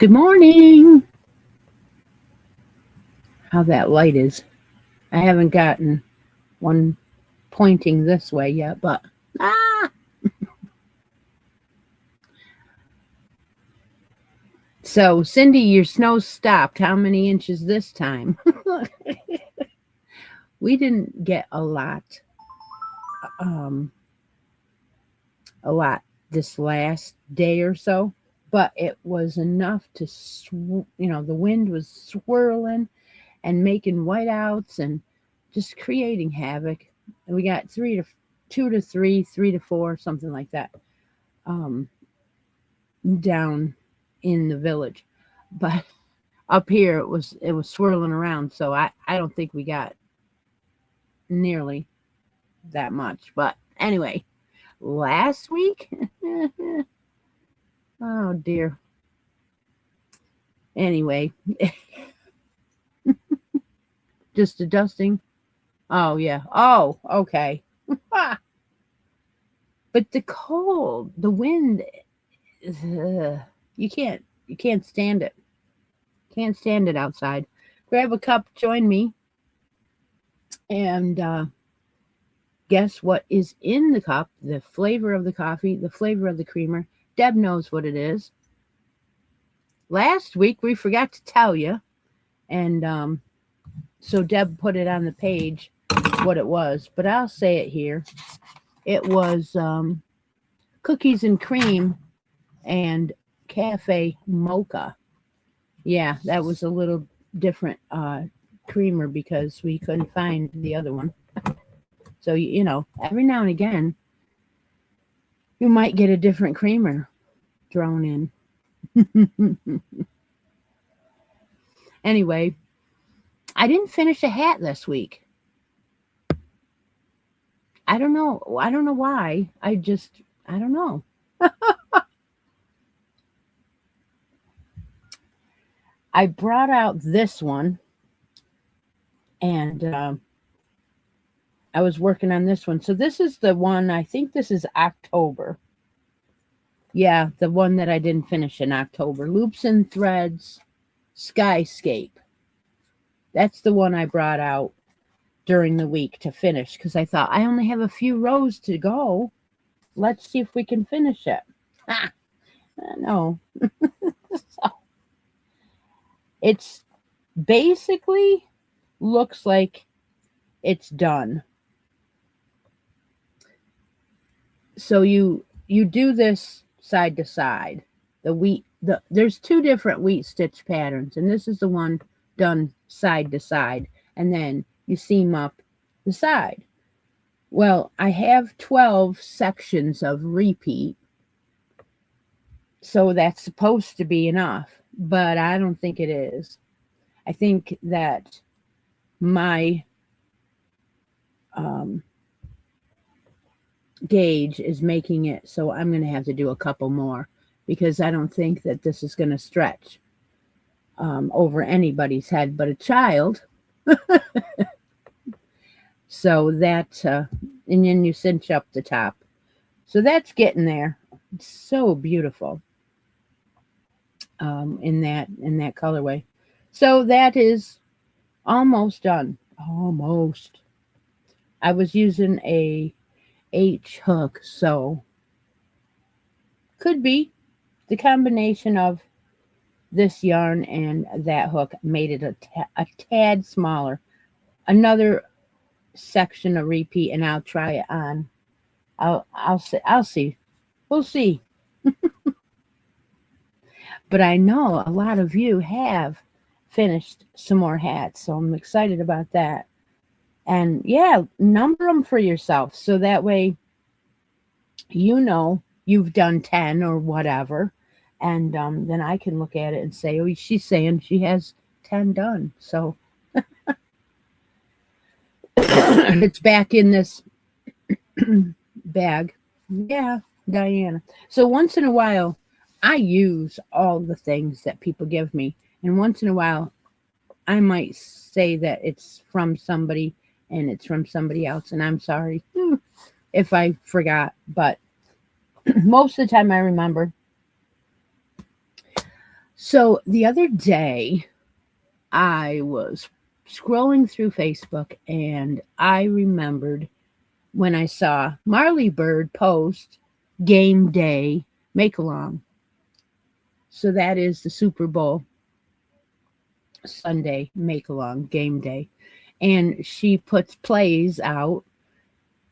Good morning. How that light is. I haven't gotten one pointing this way yet, but ah. So Cindy, your snow stopped. How many inches this time? We didn't get um, a lot this last day or so, but it was enough to, the wind was swirling and making whiteouts and just creating havoc. And we got 2 to 3, 3 to 4, something like that, um, down in the village. But up here it was swirling around, so I don't think we got nearly that much. But anyway, last week, oh dear. Anyway, just adjusting. Oh yeah. Oh, okay. But the cold, the wind, you can't stand it. Can't stand it outside. Grab a cup, join me, and guess what is in the cup? The flavor of the coffee, the flavor of the creamer. Deb knows what it is. Last week we forgot to tell you, and so Deb put it on the page what it was, but I'll say it here. It was cookies and cream and cafe mocha. Yeah, that was a little different creamer because we couldn't find the other one. So, every now and again, you might get a different creamer thrown in. Anyway, I didn't finish a hat this week. I don't know. I don't know why. I don't know. I brought out this one, and I was working on this one. So this is the one, I think this is October. Yeah, the one that I didn't finish in October. Loops and Threads Skyscape. That's the one I brought out during the week to finish because I thought I only have a few rows to go. Let's see if we can finish it. No. So, it's basically looks like it's done. So you do this side to side. There's 2 different wheat stitch patterns, and this is the one done side to side, and then you seam up the side. Well, I have 12 sections of repeat, so that's supposed to be enough, but I don't think it is. I think that my gauge is making it so I'm going to have to do a couple more because I don't think that this is going to stretch over anybody's head but a child. So that, and then you cinch up the top. So that's getting there. It's so beautiful in that colorway. So that is almost done. Almost. I was using a H hook, so could be the combination of this yarn and that hook made it a tad smaller. Another section of repeat, and I'll try it on. I'll see. We'll see. But I know a lot of you have finished some more hats, so I'm excited about that. And yeah, number them for yourself so that way you've done 10 or whatever, and then I can look at it and say, oh, she's saying she has 10 done. So it's back in this bag. Yeah, Diana. So once in a while, I use all the things that people give me, and once in a while, I might say that it's from somebody and it's from somebody else, and I'm sorry if I forgot, but most of the time I remember. So the other day, I was scrolling through Facebook and I remembered when I saw Marley Bird post game day make along. So that is the Super Bowl Sunday make along game day. And she puts plays out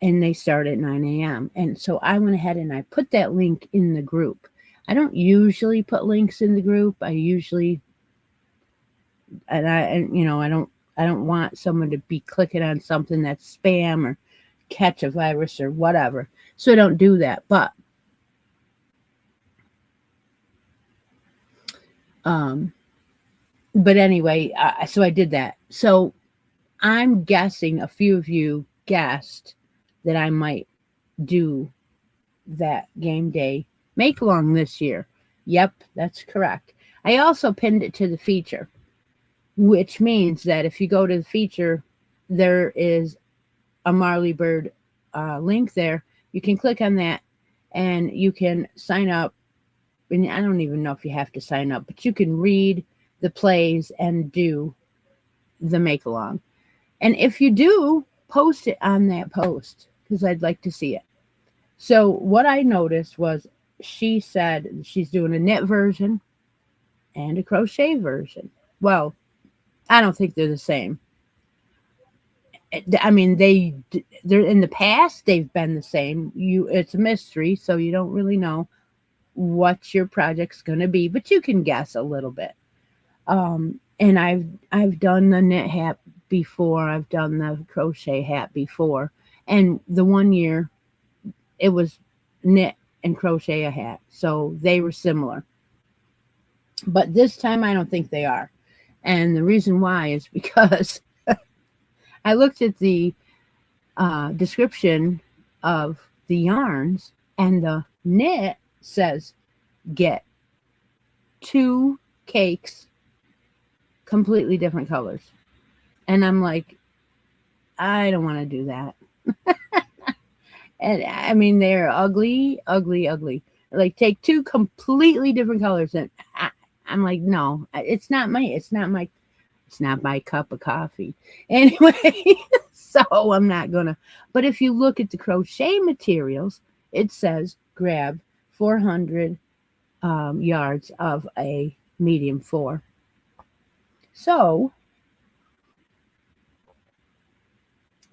and they start at 9 a.m. And so I went ahead and I put that link in the group. I don't usually put links in the group. I usually, I don't want someone to be clicking on something that's spam or catch a virus or whatever. So I don't do that. Um, but anyway, so I did that. So I'm guessing a few of you guessed that I might do that game day make along this year. Yep, that's correct. I also pinned it to the feature, which means that if you go to the feature, there is a Marley Bird link there. You can click on that and you can sign up. And I don't even know if you have to sign up, but you can read the plays and do the make along. And if you do, post it on that post because I'd like to see it. So what I noticed was she said she's doing a knit version and a crochet version. Well, I don't think they're the same. I mean, they're in the past they've been the same. It's a mystery, so you don't really know what your project's going to be, but you can guess a little bit. And I've done the knit hat before. I've done the crochet hat before, and the one year it was knit and crochet a hat, so they were similar. But this time I don't think they are, and the reason why is because I looked at the description of the yarns, and the knit says get 2 cakes, completely different colors. And I'm like, I don't want to do that. And I mean, they're ugly, ugly, ugly. Like, take 2 completely different colors, and I'm like, no, it's not my cup of coffee. Anyway, so I'm not gonna. But if you look at the crochet materials, it says grab 400 yards of a medium 4. So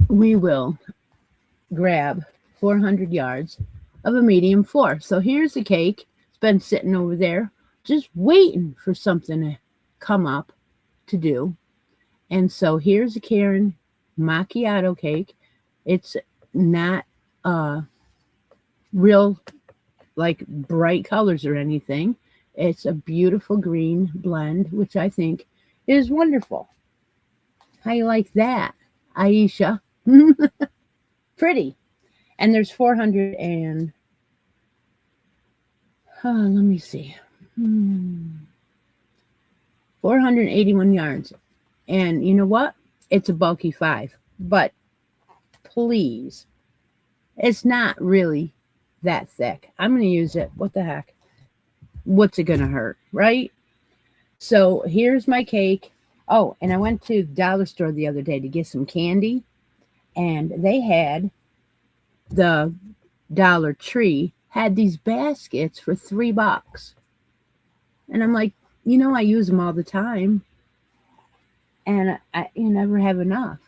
we will grab 400 yards of a medium 4. So here's the cake. It's been sitting over there just waiting for something to come up to do. And so here's a Karen macchiato cake. It's not real like bright colors or anything. It's a beautiful green blend, which I think is wonderful. How you like that, Aisha? Pretty. And there's 400 and let me see. 481 yards. And you know what? It's a bulky 5. But please, it's not really that thick. I'm going to use it. What the heck? What's it going to hurt, right? So here's my cake. Oh, and I went to the dollar store the other day to get some candy. And they had the Dollar Tree had these baskets for $3. And I'm like, I use them all the time. And you never have enough.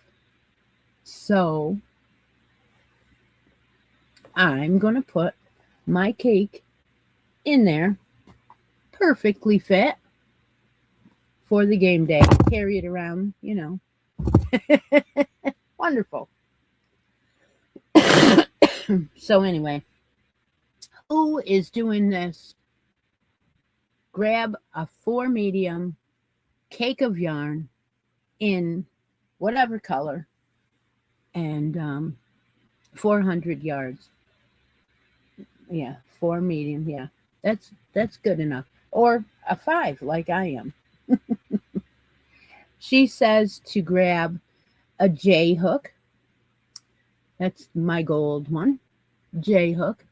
So I'm going to put my cake in there, perfectly fit for the game day. Carry it around, Wonderful. So anyway, who is doing this? Grab a 4 medium cake of yarn in whatever color and 400 yards. Yeah, 4 medium. Yeah, that's good enough. Or a 5 like I am. She says to grab a J hook. That's my gold one. J hook.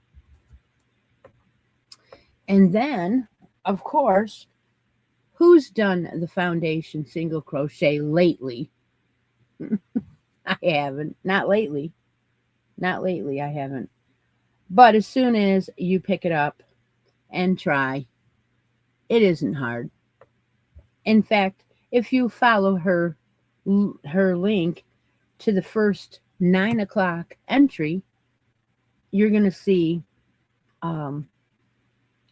And then, of course, Who's done the foundation single crochet lately? I haven't. Not lately. Not lately, I haven't. But as soon as you pick it up and try, it isn't hard. In fact, if you follow her link to the first 9 o'clock entry, you're going to see um,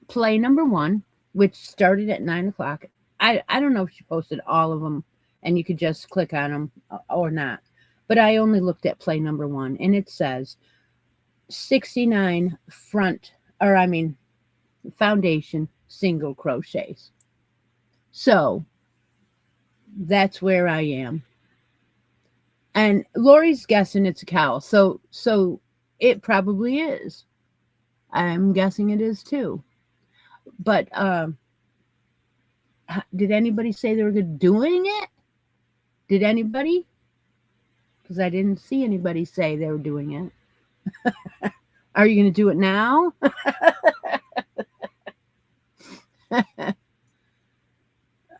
play number one, which started at 9 o'clock. I don't know if she posted all of them and you could just click on them or not. But I only looked at play number one, and it says 69 foundation single crochets. So that's where I am. And Lori's guessing it's a cow. So it probably is. I'm guessing it is too. But did anybody say they were doing it? Did anybody? Because I didn't see anybody say they were doing it. Are you going to do it now?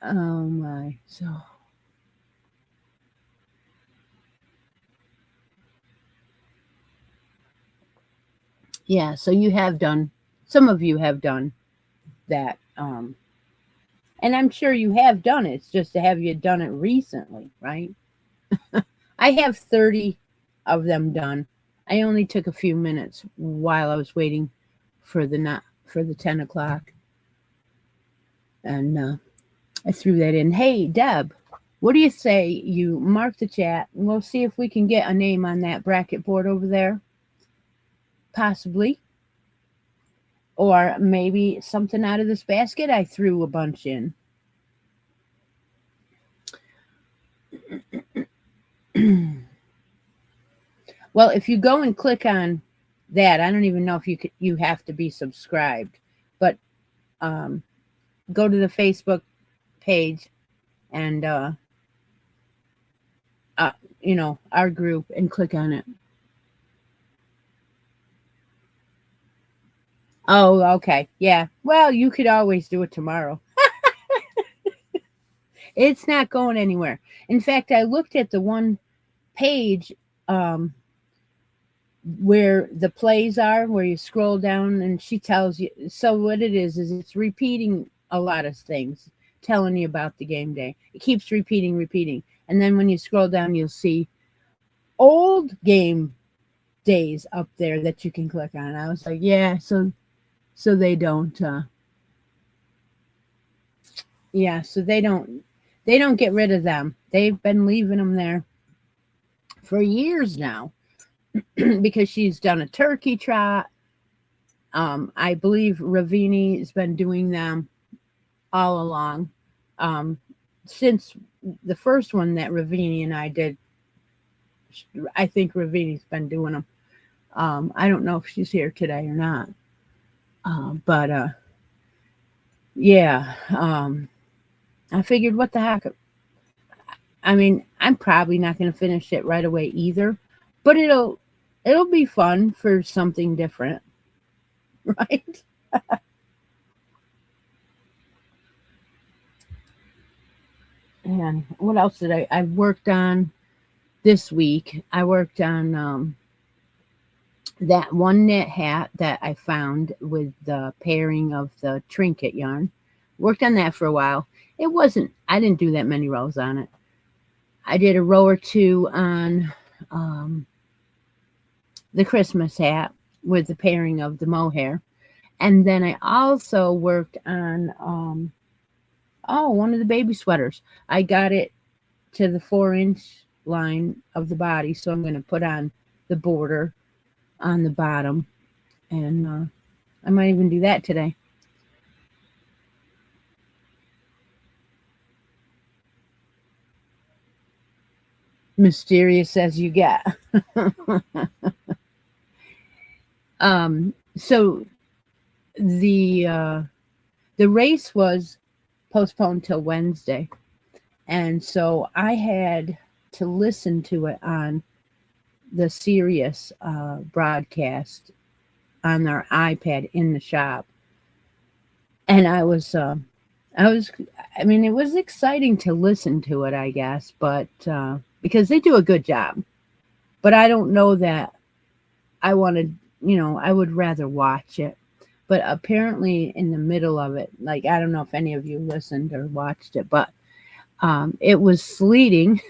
Oh my. So you have done, some of you have done that. And I'm sure you have done it. It's just to have you done it recently, right? I have 30 of them done. I only took a few minutes while I was waiting for the 10 o'clock. And I threw that in. Hey, Deb, what do you say you mark the chat, and we'll see if we can get a name on that bracket board over there? Possibly. Or maybe something out of this basket I threw a bunch in. Well, if you go and click on that, I don't even know if you have to be subscribed, but go to the Facebook page and our group, and click on it. Oh, okay. Yeah. Well, you could always do it tomorrow. It's not going anywhere. In fact, I looked at the one page where the plays are, where you scroll down and she tells you. So what it is it's repeating a lot of things, telling you about the game day. It keeps repeating. And then when you scroll down, you'll see old game days up there that you can click on. I was like, yeah, so they don't so they don't get rid of them. They've been leaving them there for years now because she's done a turkey trot. I believe Ravini has been doing them all along. Since the first one that Ravini and I did, I think Ravini's been doing them. I don't know if she's here today or not. I figured, what the heck? I mean, I'm probably not going to finish it right away either, but it'll be fun for something different, right? And what else did I worked on this week? I worked on that one knit hat that I found with the pairing of the trinket yarn. Worked on that for a while. I didn't do that many rows on it. I did a row or two on the Christmas hat with the pairing of the mohair. And then I also worked on one of the baby sweaters. I got it to the 4-inch line of the body, so I'm going to put on the border on the bottom, and I might even do that today. Mysterious as you get. So the race was postponed till Wednesday, and so I had to listen to it on the Sirius broadcast on our iPad in the shop, and I was I mean, it was exciting to listen to it, I guess, but because they do a good job. But I don't know that I wanted, I would rather watch it. But apparently, in the middle of it, like, I don't know if any of you listened or watched it, but it was sleeting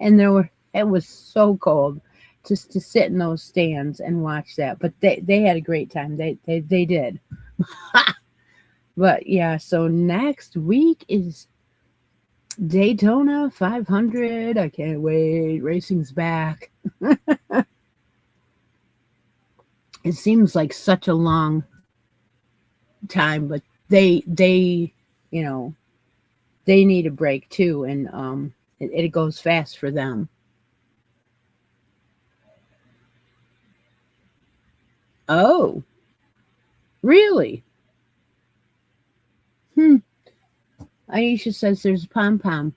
and it was so cold just to sit in those stands and watch that. But they had a great time. They did. But yeah, so next week is Daytona 500. I can't wait. Racing's back. It seems like such a long time, but they you know they need a break too, and it goes fast for them. Oh, really? Hmm. Aisha says there's a pom pom.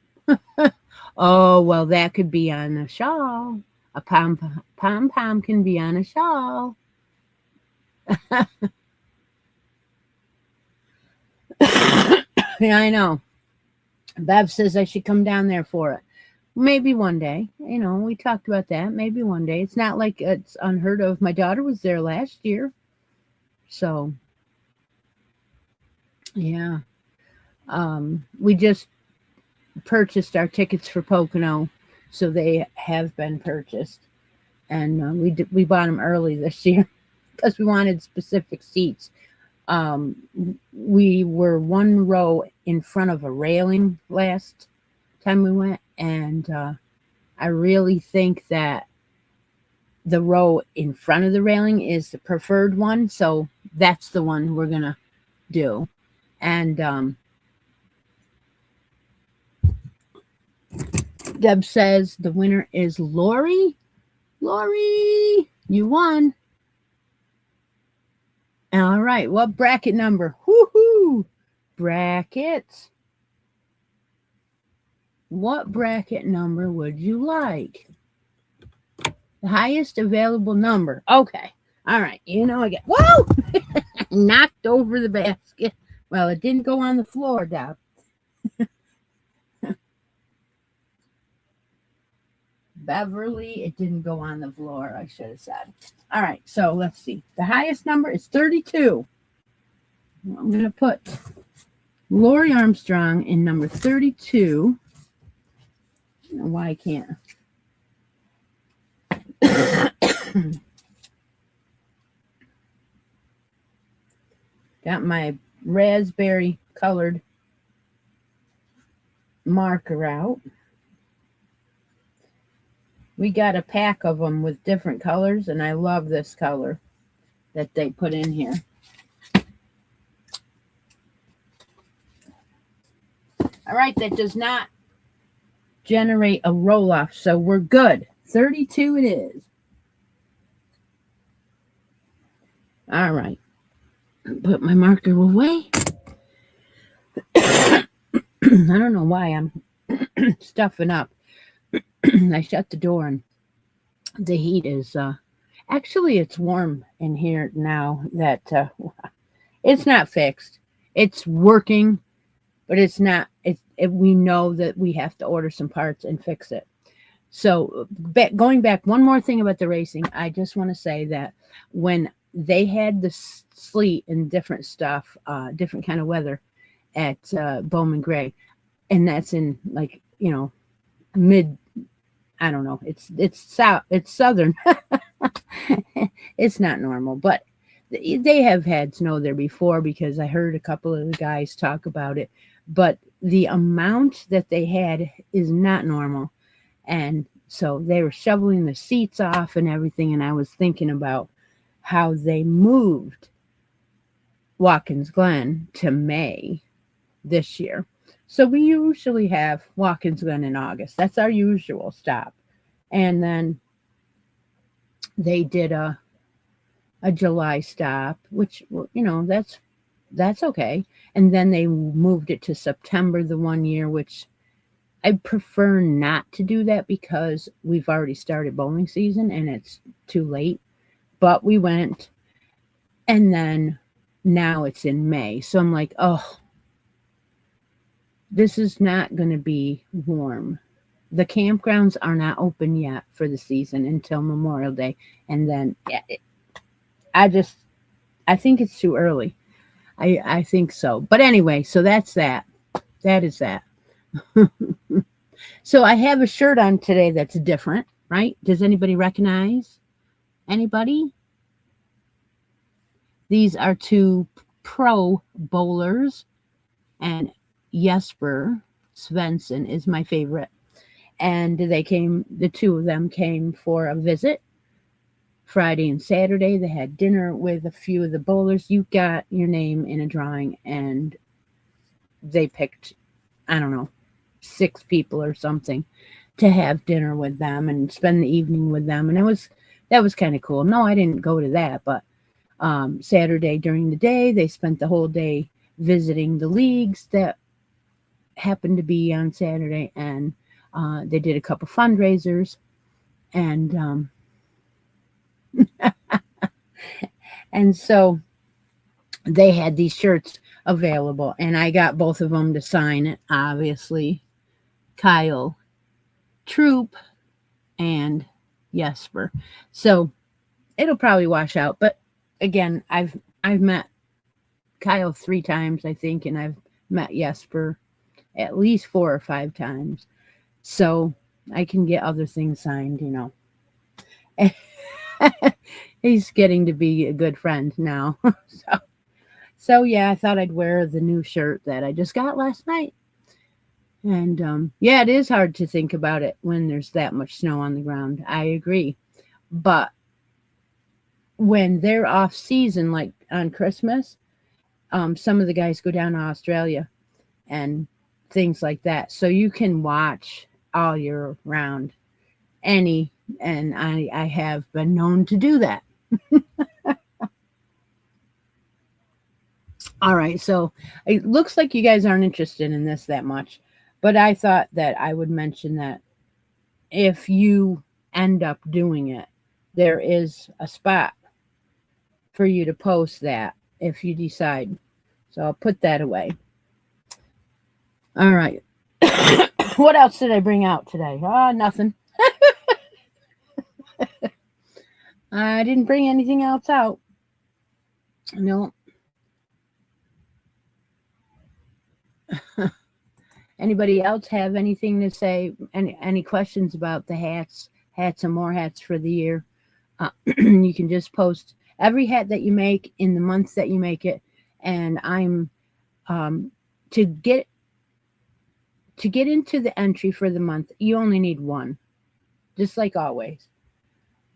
Oh, well, that could be on a shawl. A pom pom can be on a shawl. Yeah, I know. Bev says I should come down there for it. Maybe one day. We talked about that. Maybe one day. It's not like it's unheard of. My daughter was there last year. So, yeah. We just purchased our tickets for Pocono. So they have been purchased. And we bought them early this year because we wanted specific seats. We were one row in front of a railing last time we went, and I really think that the row in front of the railing is the preferred one, so that's the one we're gonna do. And Deb says the winner is Lori. Lori, you won. All right, what bracket number? Woohoo! Brackets. What bracket number would you like? The highest available number. Okay. All right. I get. Whoa! Knocked over the basket. Well, it didn't go on the floor, Deb. Beverly, it didn't go on the floor, I should have said. All right. So let's see. The highest number is 32. I'm going to put Lori Armstrong in number 32. I don't know why I can't. Got my raspberry colored marker out. We got a pack of them with different colors, and I love this color that they put in here. All right, that does not generate a roll-off, so we're good. 32 it is. All right. Put my marker away. I don't know why I'm stuffing up. I shut the door and the heat is actually it's warm in here now that it's not fixed. It's working, but it's not. We know that we have to order some parts and fix it. So going back, one more thing about the racing, I just want to say that when they had the sleet and different stuff, different kind of weather at Bowman Gray, and that's in mid. I don't know. It's south. It's southern. It's not normal, but they have had snow there before because I heard a couple of the guys talk about it. But the amount that they had is not normal, and so they were shoveling the seats off and everything. And I was thinking about how they moved Watkins Glen to May this year. So we usually have Watkins Glen in August. That's our usual stop. And then they did a July stop, which, that's okay. And then they moved it to September the one year, which I prefer not to do that because we've already started bowling season and it's too late. But we went, and then now it's in May. So I'm like, oh, this is not going to be warm. The campgrounds are not open yet for the season until Memorial Day. And then I just, I think it's too early. I think so. But anyway, so that's that. That is that. So I have a shirt on today that's different, right? Does anybody recognize? Anybody? These are two pro bowlers, and Jesper Svensson is my favorite. And the two of them came for a visit Friday and Saturday. They had dinner with a few of the bowlers. You got your name in a drawing, and they picked, I don't know, 6 people or something to have dinner with them and spend the evening with them. And that was kind of cool. No, I didn't go to that, but Saturday during the day, they spent the whole day visiting the leagues that happened to be on Saturday, and they did a couple fundraisers, and and so they had these shirts available, and I got both of them to sign it. Obviously, Kyle Troop and Jesper. So it'll probably wash out. But again, I've met Kyle 3 times, I think, and I've met Jesper at least 4 or 5 times. So I can get other things signed, you know. He's getting to be a good friend now. So yeah, I thought I'd wear the new shirt that I just got last night. And yeah, it is hard to think about it when there's that much snow on the ground. I agree. But when they're off season, like on Christmas, some of the guys go down to Australia and things like that. So you can watch all year round. And I have been known to do that. All right, so it looks like you guys aren't interested in this that much, but I thought that I would mention that if you end up doing it, there is a spot for you to post that if you decide. So I'll put that away. All right. What else did I bring out today? Nothing. I didn't bring anything else out. No. Anybody else have anything to say? Any questions about the hats and more hats for the year? You can just post every hat that you make in the month that you make it, and I'm to get into the entry for the month. You only need one, just like always.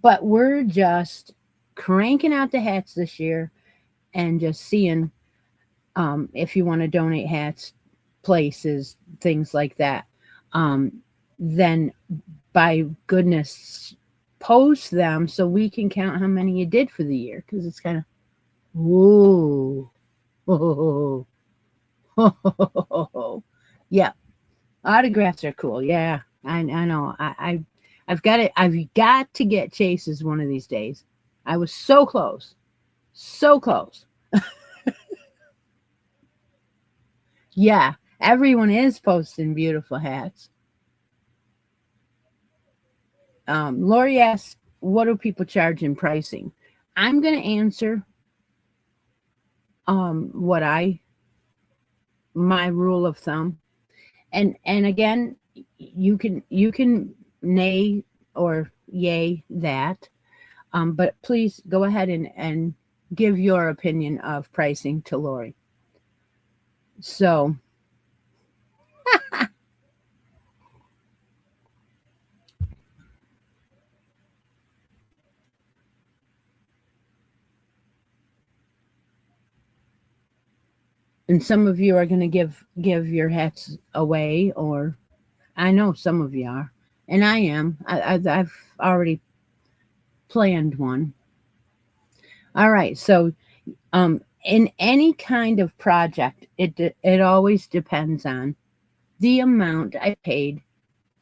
But we're just cranking out the hats this year, and just seeing if you want to donate hats, places, things like that. Then by goodness, post them so we can count how many you did for the year, because it's kind of whoa, oh, yeah. Autographs are cool. Yeah, I know. I've got it. I've got to get Chase's one of these days. I was so close, so close. Yeah, everyone is posting beautiful hats. Lori asks, what do people charge in pricing? I'm going to answer my rule of thumb. And again, you can nay or yay that. But please go ahead and give your opinion of pricing to Lori. So and some of you are going to give your hats away, or I know some of you are, and I am. I've already planned one. All right, so in any kind of project, it always depends on the amount I paid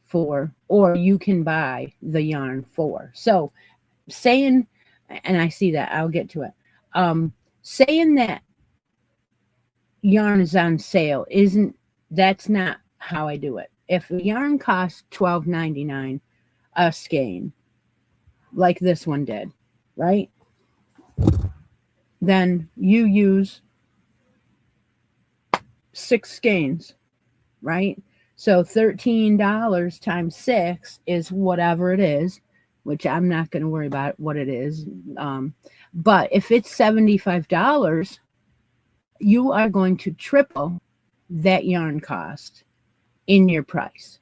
for, or you can buy the yarn for. So saying, and I see that, I'll get to it. Saying that yarn is on sale. That's not how I do it. If a yarn costs $12.99 a skein, like this one did, right? Then you use 6 skeins, right? So $13 times 6 is whatever it is, which I'm not going to worry about what it is. But if it's $75, you are going to triple that yarn cost in your price.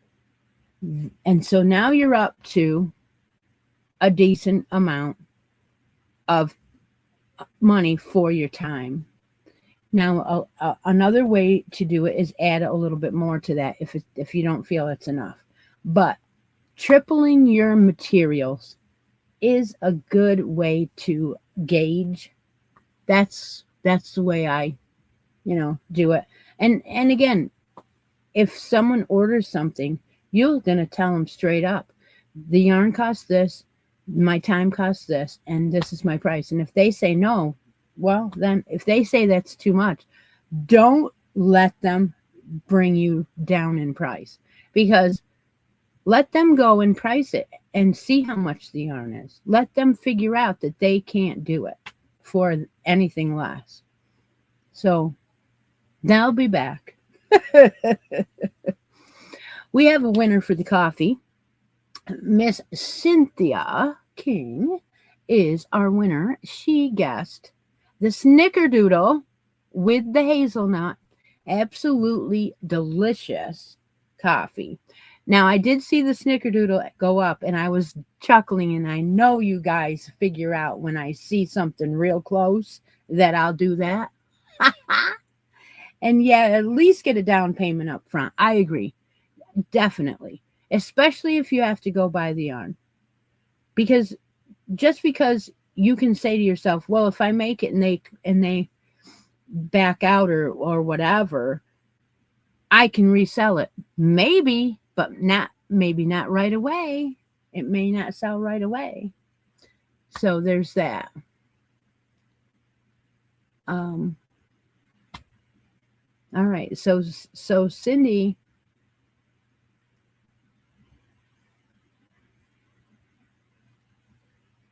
And so now you're up to a decent amount of money for your time. Now, another way to do it is add a little bit more to that if you don't feel it's enough. But tripling your materials is a good way to gauge. That's the way I, do it. And again, if someone orders something, you're going to tell them straight up, the yarn costs this, my time costs this, and this is my price. And if they say no, well, then if they say that's too much, don't let them bring you down in price, because let them go and price it and see how much the yarn is. Let them figure out that they can't do it for anything less. So they'll be back. We have a winner for the coffee. Miss Cynthia King is our winner. She guessed the snickerdoodle with the hazelnut. Absolutely delicious coffee. Now, I did see the snickerdoodle go up, and I was chuckling, and I know you guys figure out when I see something real close that I'll do that. And yeah, at least get a down payment up front. I agree. Definitely. Especially if you have to go buy the yarn. Because just because you can say to yourself, well, if I make it and they back out or whatever, I can resell it. Maybe, but maybe not right away. It may not sell right away. So there's that. All right. So Cindy,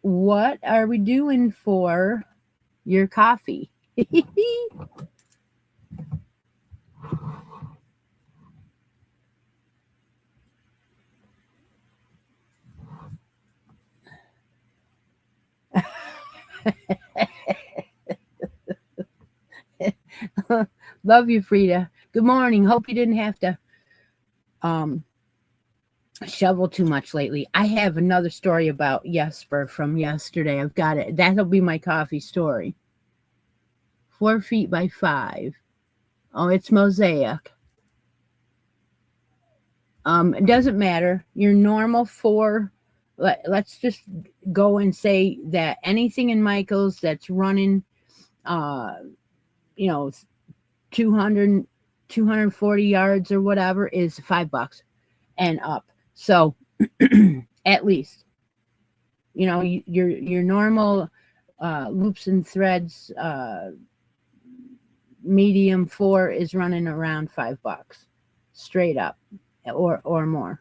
what are we doing for your coffee? Love you, Frida. Good morning. Hope you didn't have to shovel too much lately. I have another story about Jesper from yesterday. I've got it. That'll be my coffee story. 4 feet by 5. Oh, it's mosaic. It doesn't matter. Your normal 4. Let's just go and say that anything in Michael's that's running, 200, 240 yards or whatever is $5 and up. So at least, your normal loops and threads, medium 4 is running around $5 straight up or more.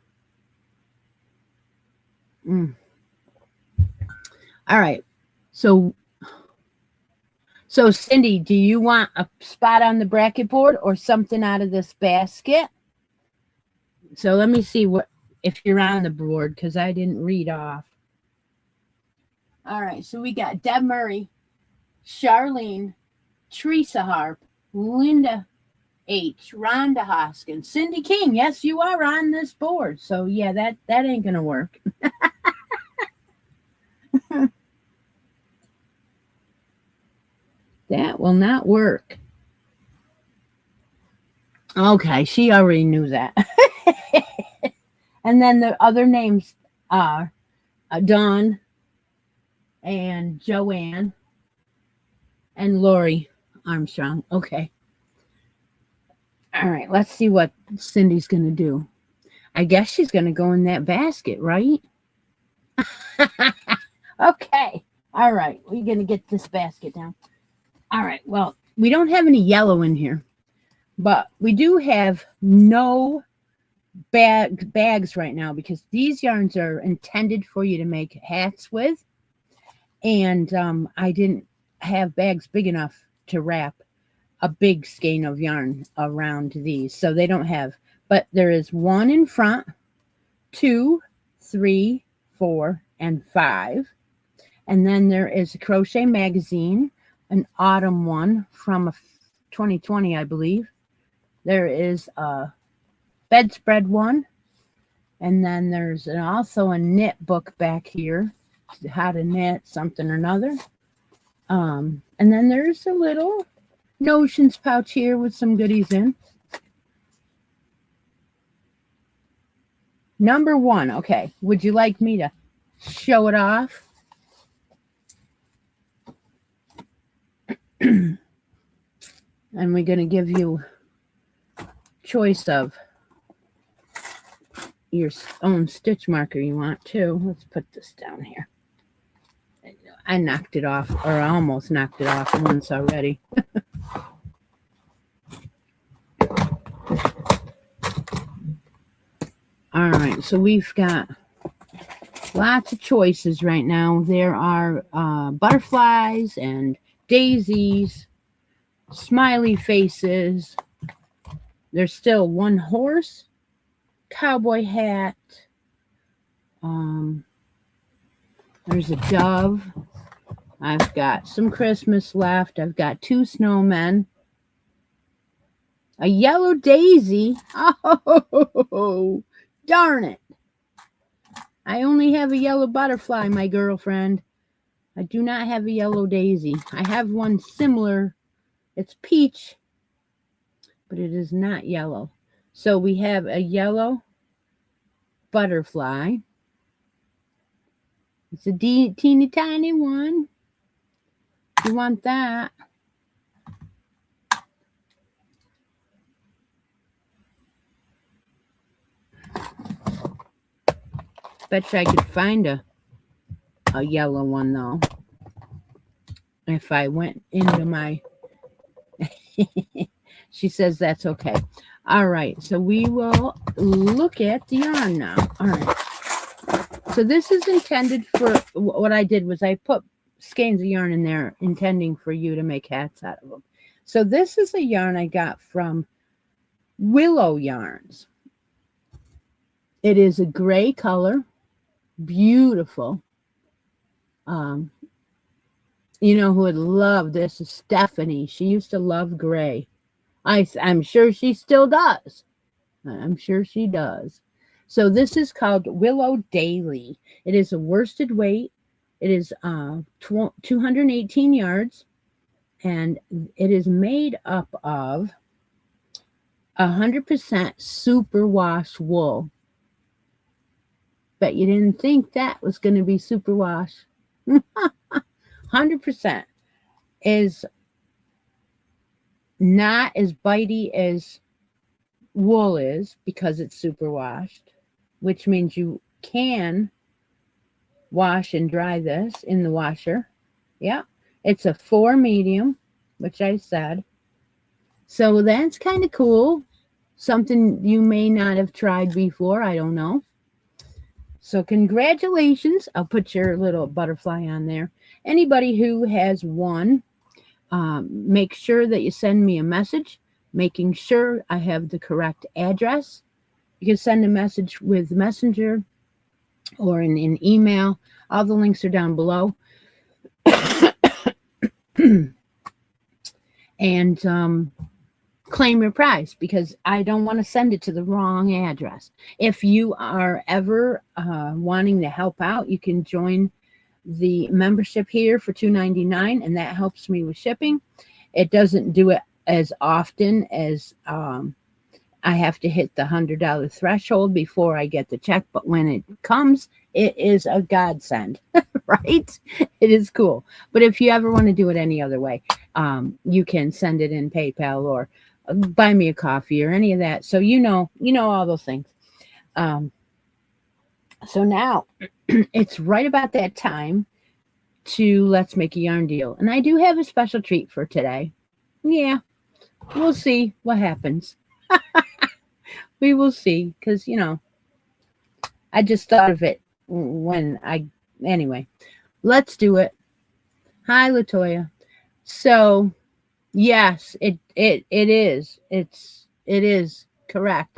All right. So Cindy, do you want a spot on the bracket board or something out of this basket? So let me see if you're on the board, because I didn't read off. All right. So we got Deb Murray, Charlene, Teresa Harp, Linda H, Rhonda Hoskins, Cindy King. Yes, you are on this board. So yeah, that ain't gonna work. That will not work. Okay, she already knew that. And then the other names are Dawn and Joanne and Lori Armstrong. Okay. All right, let's see what Cindy's going to do. I guess she's going to go in that basket, right? Okay. All right, we're going to get this basket down. All right, well, we don't have any yellow in here. But we do have no bags right now because these yarns are intended for you to make hats with. And I didn't have bags big enough to wrap a big skein of yarn around these. So they don't have, but there is one in front, 2, 3, 4, and 5. And then there is a crochet magazine, an autumn one from 2020, I believe. There is a bedspread one. And then there's also a knit book back here, how to knit something or another. And then there's a little notions pouch here with some goodies in. Number 1. Okay. Would you like me to show it off? And we're going to give you choice of your own stitch marker you want too. Let's put this down here. I knocked it off, or I almost knocked it off once already. All right, so we've got lots of choices right now. There are butterflies and daisies, smiley faces. There's still one horse, cowboy hat. There's a dove. I've got some Christmas left. I've got 2 snowmen. A yellow daisy. Oh, darn it. I only have a yellow butterfly, my girlfriend. I do not have a yellow daisy. I have one similar. It's peach, but it is not yellow. So we have a yellow butterfly. It's a teeny tiny one. You want that? Bet you I could find a yellow one though. If I went into my she says that's okay. All right, so we will look at the yarn now. All right. So this is intended for, what I did was I put skeins of yarn in there intending for you to make hats out of them. So this is a yarn I got from Willow Yarns. It is a gray color, beautiful. You know who would love this is Stephanie. She used to love gray. I'm sure she still does. I'm sure she does. So this is called Willow Daily. It is a worsted weight. It is 218 yards. And it is made up of 100% superwash wool. Bet you didn't think that was going to be superwash. 100% is not as bitey as wool is because it's superwashed, which means you can wash and dry this in the washer. Yeah, it's a 4 medium, which I said. So that's kind of cool. Something you may not have tried before. I don't know. So congratulations. I'll put your little butterfly on there. Anybody who has one, make sure that you send me a message, making sure I have the correct address. You can send a message with Messenger or in email. All the links are down below. And claim your prize because I don't want to send it to the wrong address. If you are ever wanting to help out, you can join the membership here for $2.99, and that helps me with shipping. It doesn't do it as often as I have to hit the $100 threshold before I get the check, but when it comes, it is a godsend, right? It is cool. But if you ever want to do it any other way, you can send it in PayPal or buy me a coffee or any of that. So you know all those things. So now it's right about that time to let's make a yarn deal. And I do have a special treat for today. Yeah, we'll see what happens. We will see, because I just thought of it when I. Anyway, let's do it. Hi, Latoya. So yes, it is. It is correct.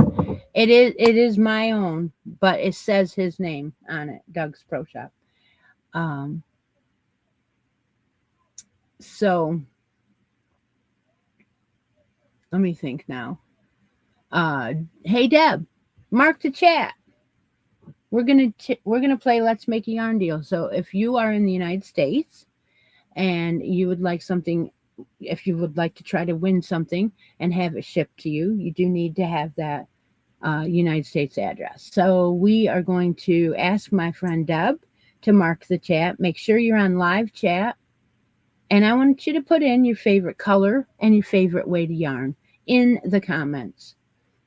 It is my own, but it says his name on it, Doug's Pro Shop. Um, so let me think now. Hey Deb, mark the chat. We're gonna play Let's Make a Yarn Deal. So if you are in the United States and you would like something, if you would like to try to win something and have it shipped to you, you do need to have that United States address. So we are going to ask my friend Deb to mark the chat. Make sure you're on live chat. And I want you to put in your favorite color and your favorite way to yarn in the comments.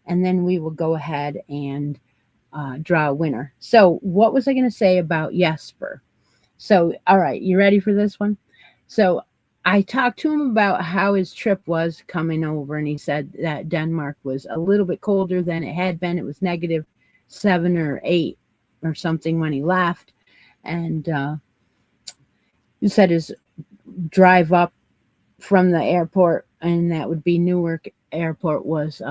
And then we will go ahead and draw a winner. So what was I going to say about Jesper? So, all right, you ready for this one? So I talked to him about how his trip was coming over, and he said that Denmark was a little bit colder than it had been. It was -7 or 8 or something when he left. And he said his drive up from the airport, and that would be Newark Airport, was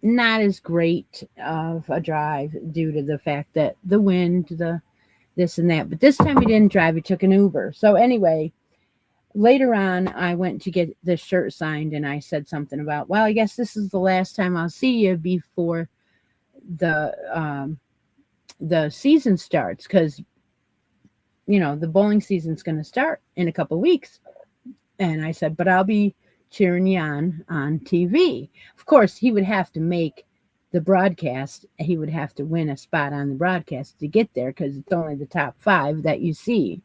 not as great of a drive due to the fact that the wind, the this and that. But this time he didn't drive, he took an Uber. So anyway, later on, I went to get the shirt signed, and I said something about, well, I guess this is the last time I'll see you before the season starts, because the bowling season's going to start in a couple weeks. And I said, but I'll be cheering you on TV. Of course, he would have to make the broadcast. He would have to win a spot on the broadcast to get there, because it's only the top 5 that you see.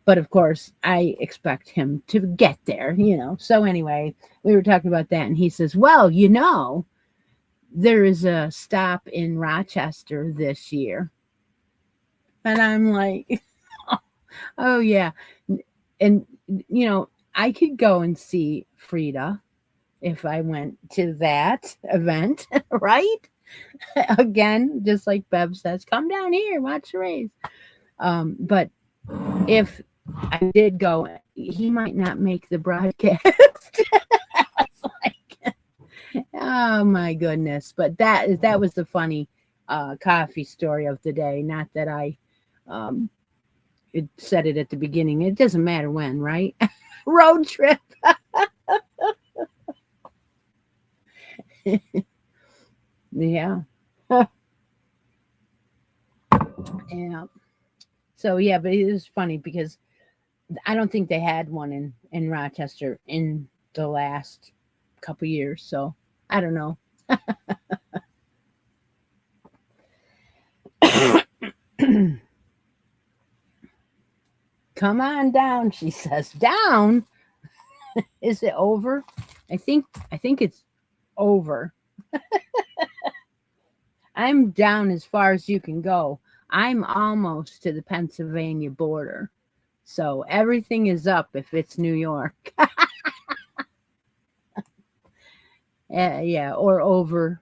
But of course, I expect him to get there, So anyway, we were talking about that, and he says, well, there is a stop in Rochester this year. And I'm like, oh, yeah. And, I could go and see Frida if I went to that event, right? Again, just like Bev says, come down here, watch the race. But if I did go, he might not make the broadcast. I was like, oh my goodness. But that was the funny coffee story of the day. Not that I said it at the beginning. It doesn't matter when, right? Road trip. Yeah. Yeah. So yeah, but it was funny because I don't think they had one in Rochester in the last couple years. So I don't know. Come on down, she says. Down? Is it over? I think it's over. I'm down as far as you can go. I'm almost to the Pennsylvania border. So everything is up if it's New York. Yeah, or over.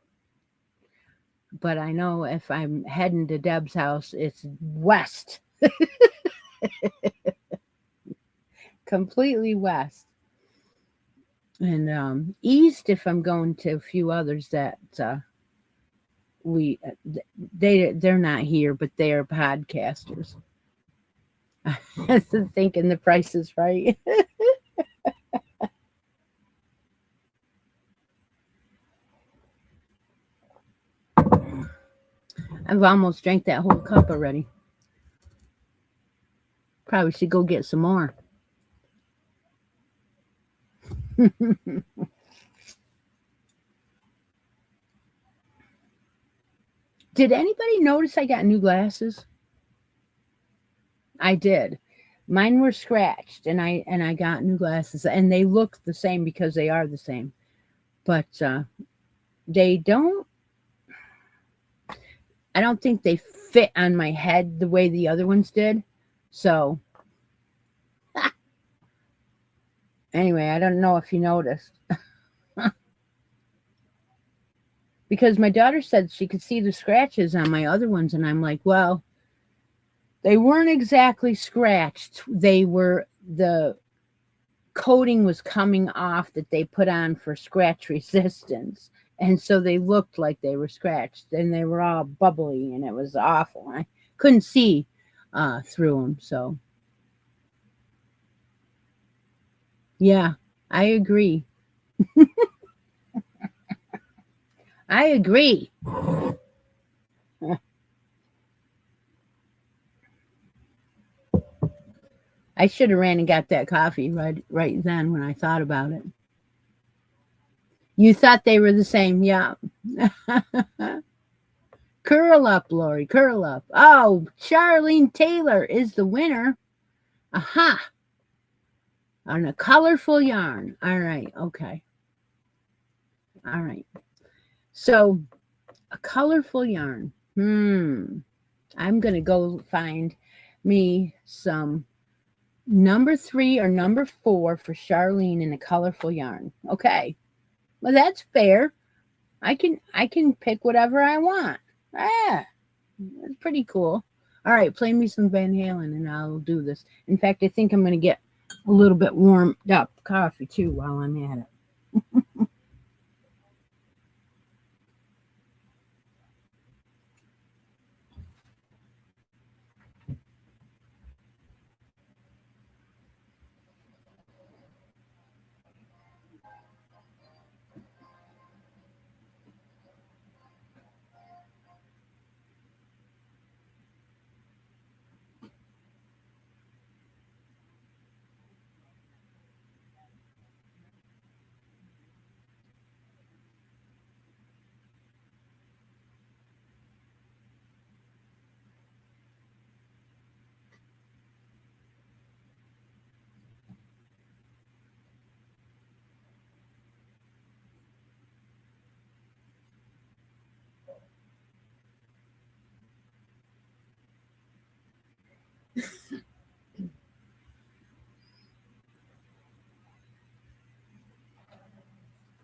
But I know if I'm heading to Deb's house, it's west. Completely west. And east if I'm going to a few others that they're not here, but they are podcasters. Thinking the price is right. I've almost drank that whole cup already. Probably should go get some more. Did anybody notice I got new glasses? I did. Mine were scratched, and I got new glasses, and they look the same because they are the same, but they don't. I don't think they fit on my head the way the other ones did. So anyway, I don't know if you noticed. because my daughter said she could see the scratches on my other ones, and I'm like, well, they weren't exactly scratched. They were, the coating was coming off that they put on for scratch resistance. And so they looked like they were scratched, and they were all bubbly, and it was awful. I couldn't see through them. So, yeah, I agree. I agree. I should have ran and got that coffee right then when I thought about it. You thought they were the same, yeah. Curl up, Lori, curl up. Oh, Charlene Taylor is the winner. Aha. On a colorful yarn. All right, okay. All right. So, a colorful yarn. I'm going to go find me some number 3 or number 4 for Charlene in a colorful yarn. Okay. Well, that's fair. I can pick whatever I want. That's pretty cool. All right, play me some Van Halen and I'll do this. In fact, I think I'm going to get a little bit warmed up coffee too while I'm at it.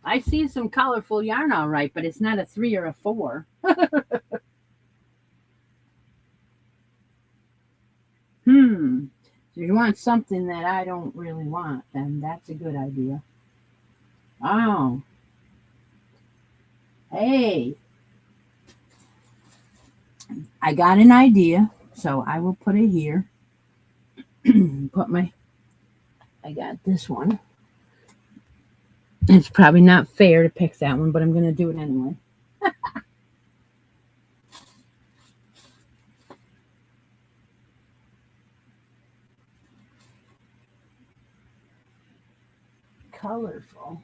I see some colorful yarn all right, but it's not a 3 or a 4. So you want something that I don't really want, then that's a good idea. Oh, hey, I got an idea, so I will put it here. I got this one. It's probably not fair to pick that one, but I'm going to do it anyway. Colorful.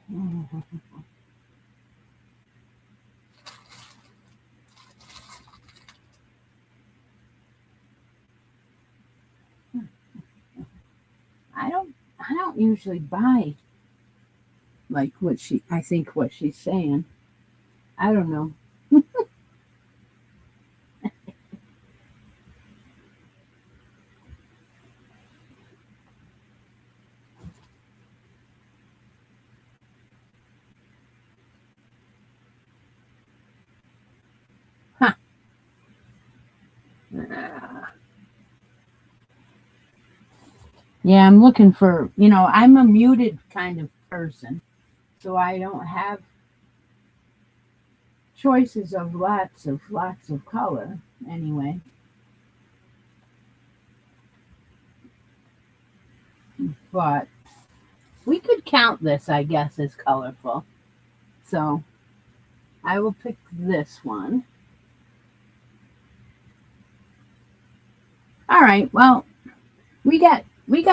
I don't usually buy like what she's saying. I don't know. Huh. Yeah, I'm looking for, I'm a muted kind of person, so I don't have choices of lots of color anyway. But we could count this, I guess, as colorful. So I will pick this one. All right, well, we got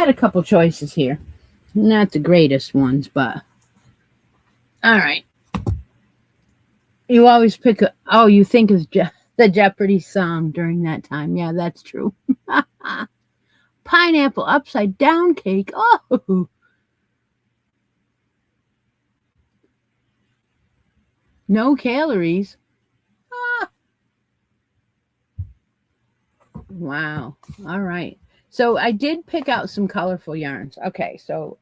a couple choices here. Not the greatest ones, but all right. You always pick you think of the Jeopardy song during that time. Yeah, that's true. Pineapple upside down cake. Oh, no calories. Ah. Wow. All right. So I did pick out some colorful yarns. Okay, so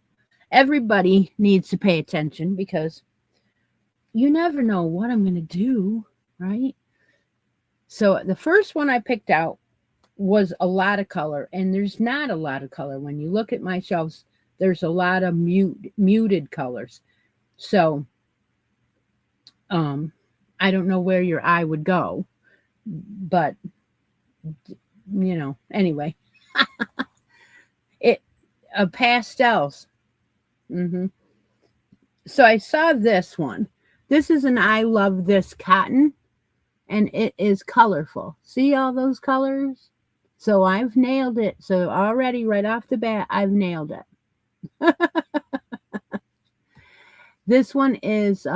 everybody needs to pay attention because you never know what I'm going to do, right? So the first one I picked out was a lot of color, and there's not a lot of color. When you look at my shelves, there's a lot of muted colors. So um, I don't know where your eye would go, but anyway, it pastels. hmm So I saw this one. This is an I love this cotton, and it is colorful. See all those colors? So I've nailed it. So already right off the bat, I've nailed it. This one is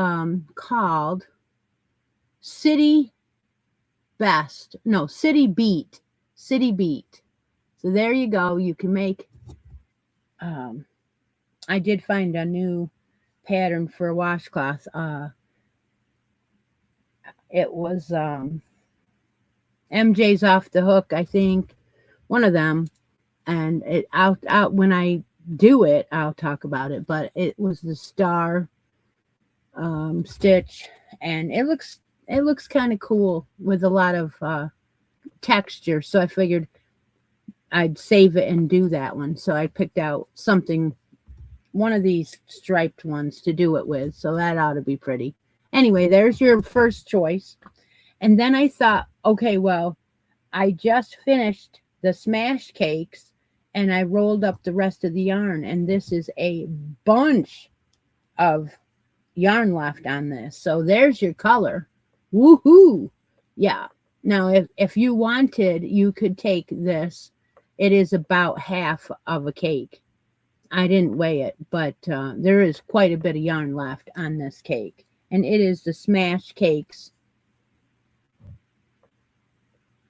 called City Best. No, City Beat. City Beat. So there you go. You can make. I did find a new pattern for a washcloth. It was MJ's Off the Hook, I think, one of them. And it out when I do it, I'll talk about it. But it was the star stitch, and it looks kind of cool with a lot of texture. So I figured I'd save it and do that one. So I picked out one of these striped ones to do it with. So that ought to be pretty. Anyway, there's your first choice. And then I thought, okay, well, I just finished the smash cakes and I rolled up the rest of the yarn. And this is a bunch of yarn left on this. So there's your color. Woohoo! Yeah. Now, if you wanted, you could take this. It is about half of a cake. I didn't weigh it, but there is quite a bit of yarn left on this cake. And it is the smash cakes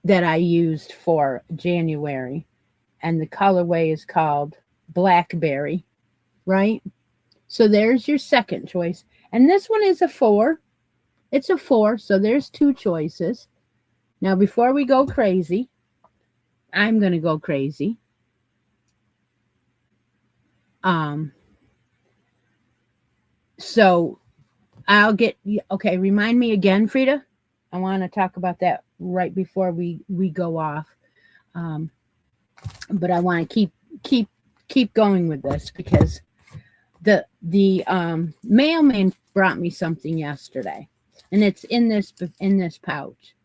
that I used for January. And the colorway is called Blackberry, right? So there's your second choice. And this one is a 4. It's a 4, so there's 2 choices. Now, before we go crazy, I'm going to go crazy. So I'll get, okay, remind me again, Frida. I want to talk about that right before we go off. But I want to keep going with this because the mailman brought me something yesterday, and it's in this pouch.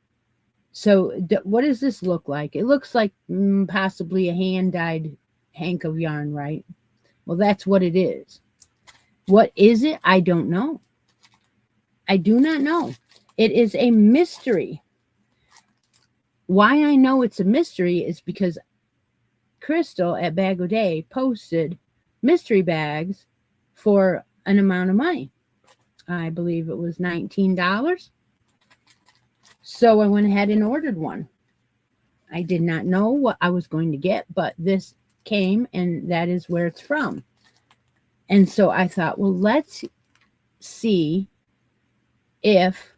So what does this look like? It looks like possibly a hand-dyed hank of yarn, right? Well, that's what it is. What is it? I don't know. I do not know. It is a mystery. Why I know it's a mystery is because Crystal at Bag O' Day posted mystery bags for an amount of money. I believe it was $19. So I went ahead and ordered one. I did not know what I was going to get, but this came, and that is where it's from. And so I thought, well, let's see if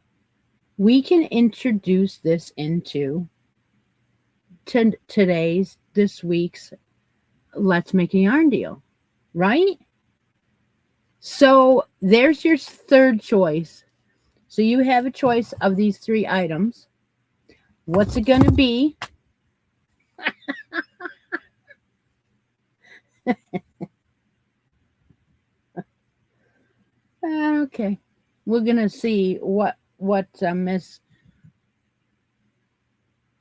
we can introduce this into this week's Let's Make a Yarn Deal, right? So there's your third choice. So you have a choice of these 3 items. What's it going to be? Okay. We're going to see what Miss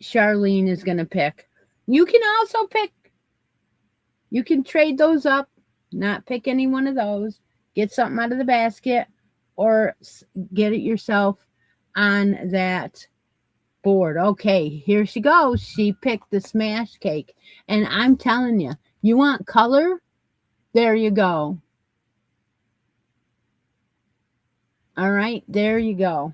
Charlene is going to pick. You can also pick. You can trade those up, not pick any one of those. Get something out of the basket or get it yourself on that board. Okay, here she goes. She picked the smash cake. And I'm telling you, you want color? There you go. All right, there you go.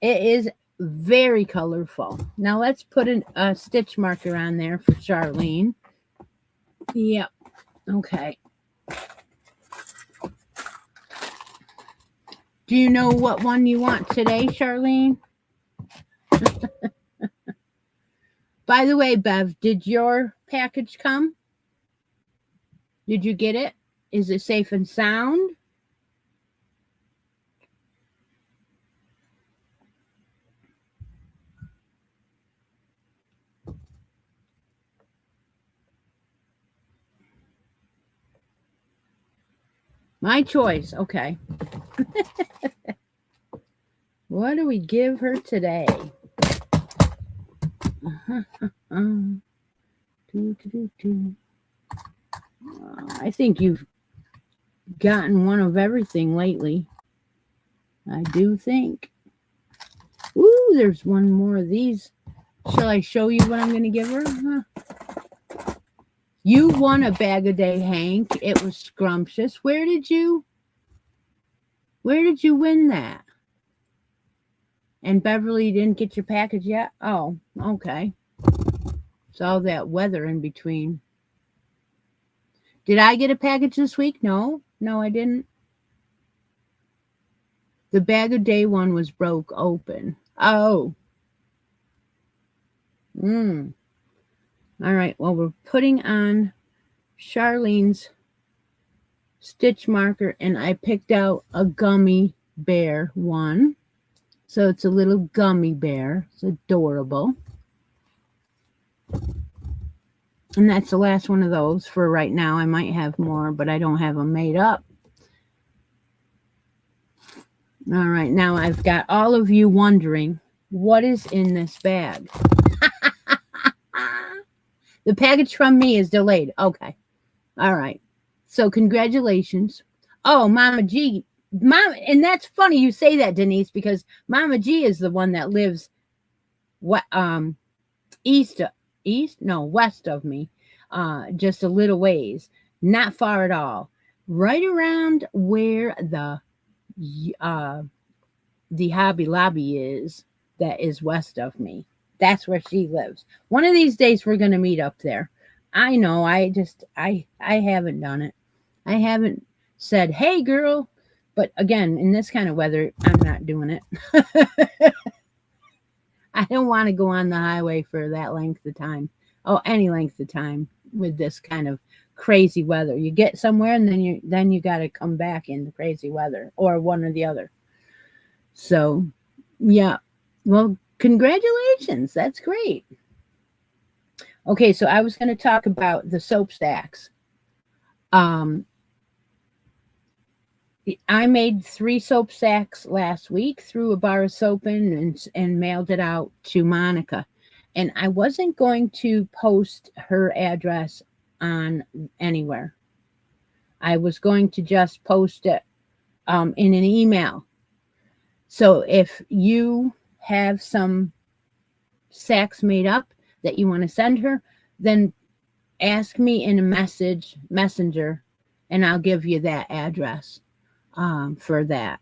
It is very colorful. Now let's put a stitch marker on there for Charlene. Yep. Okay. Do you know what one you want today, Charlene? By the way, Bev, did your package come? Did you get it? Is it safe and sound? My choice. Okay. What do we give her today? Um, I think you've gotten one of everything lately. I do think. Ooh, there's one more of these. Shall I show you what I'm going to give her? Huh? You won a bag a day, Hank. It was scrumptious. Where did you win that? And Beverly didn't get your package yet? Oh, okay. It's all that weather in between. Did I get a package this week? No, I didn't. The bag a day one was broke open. Oh. All right. Well, we're putting on Charlene's stitch marker, and I picked out a gummy bear one. So it's a little gummy bear. It's adorable. And that's the last one of those for right now. I might have more, but I don't have them made up. All right. Now I've got all of you wondering what is in this bag. The package from me is delayed. Okay. All right. So congratulations. Oh, Mama G. And that's funny you say that, Denise, because Mama G is the one that lives west of me. Just a little ways. Not far at all. Right around where the Hobby Lobby is, that is west of me. That's where she lives. One of these days we're going to meet up there. I know. I haven't done it. I haven't said, "Hey, girl." But again, in this kind of weather, I'm not doing it. I don't want to go on the highway for that length of time. Oh, any length of time with this kind of crazy weather. You get somewhere and then you got to come back in the crazy weather, or one or the other. So, yeah. Well, congratulations. That's great. Okay, so I was going to talk about the soap stacks. I made 3 soap stacks last week, threw a bar of soap in and mailed it out to Monica. And I wasn't going to post her address on anywhere. I was going to just post it in an email. So if you have some sacks made up that you want to send her, then ask me in a messenger, and I'll give you that address for that.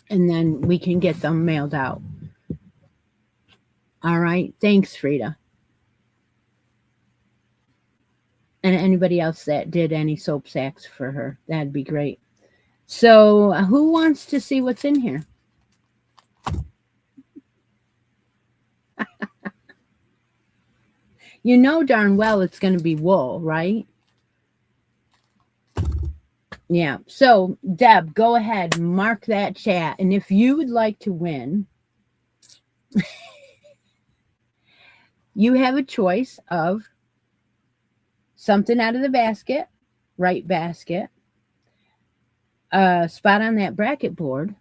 And then we can get them mailed out. All right. Thanks, Frida. And anybody else that did any soap sacks for her, that'd be great. So who wants to see what's in here? You know darn well it's going to be wool, right? Yeah. So, Deb, go ahead, mark that chat. And if you would like to win, you have a choice of something out of the basket, right basket, a spot on that bracket board,